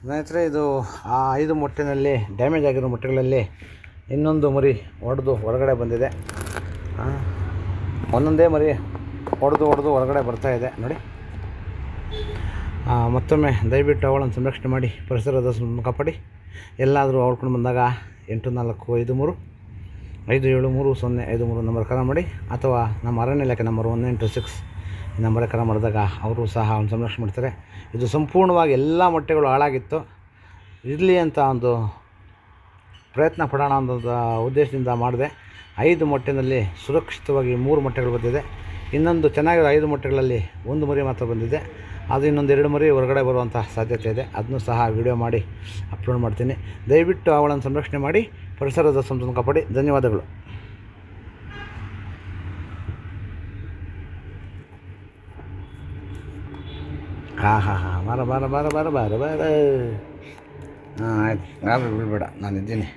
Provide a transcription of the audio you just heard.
ಸ್ನೇಹಿತರೆ, ಇದು ಆ 5 ಮೊಟ್ಟೆನಲ್ಲಿ ಡ್ಯಾಮೇಜ್ ಆಗಿರೋ ಮೊಟ್ಟೆಗಳಲ್ಲಿ ಇನ್ನೊಂದು ಮರಿ ಒಡೆದು ಹೊರಗಡೆ ಬಂದಿದೆ. ಒಂದೊಂದೇ ಮರಿ ಒಡೆದು ಹೊರಗಡೆ ಬರ್ತಾಯಿದೆ ನೋಡಿ. ಮತ್ತೊಮ್ಮೆ ದಯವಿಟ್ಟು ಅವಳನ್ನು ಸಂರಕ್ಷಣೆ ಮಾಡಿ, ಪರಿಸರದ ಕಾಪಾಡಿ. ಎಲ್ಲಾದರೂ ಅವಳ್ಕೊಂಡು ಬಂದಾಗ 8453573053 ನಂಬರ್ ಕರೆ ಮಾಡಿ, ಅಥವಾ ನಮ್ಮ ಅರಣ್ಯ ಇಲಾಖೆ ನಂಬರ್ 196 ಈ ನಂಬರ್ ಕರೆ ಮಾಡಿದಾಗ ಅವರು ಸಹ ಅವನು ಸಂರಕ್ಷಣೆ ಮಾಡ್ತಾರೆ. ಇದು ಸಂಪೂರ್ಣವಾಗಿ ಎಲ್ಲ ಮೊಟ್ಟೆಗಳು ಹಾಳಾಗಿತ್ತು, ಇರಲಿ ಅಂತ ಒಂದು ಪ್ರಯತ್ನ ಪಡೋಣ ಅನ್ನೋ ಉದ್ದೇಶದಿಂದ ಮಾಡಿದೆ. 5 ಮೊಟ್ಟೆಯಲ್ಲಿ ಸುರಕ್ಷಿತವಾಗಿ 3 ಮೊಟ್ಟೆಗಳು ಬಂದಿದೆ. ಇನ್ನೊಂದು ಚೆನ್ನಾಗಿರೋ 5 ಮೊಟ್ಟೆಗಳಲ್ಲಿ 1 ಮರಿ ಮಾತ್ರ ಬಂದಿದೆ. ಅದು ಇನ್ನೊಂದು 2 ಮರಿ ಹೊರಗಡೆ ಬರುವಂಥ ಸಾಧ್ಯತೆ ಇದೆ. ಅದನ್ನು ಸಹ ವಿಡಿಯೋ ಮಾಡಿ ಅಪ್ಲೋಡ್ ಮಾಡ್ತೀನಿ. ದಯವಿಟ್ಟು ಅವಳನ್ನು ಸಂರಕ್ಷಣೆ ಮಾಡಿ, ಪರಿಸರದ ಸಂತೋಷ ಕಾಪಾಡಿ. ಧನ್ಯವಾದಗಳು. ಬಾರ. ಹಾಂ ಆಯ್ತು, ಬಿಡಬೇಡ, ನಾನು ಇದ್ದೀನಿ.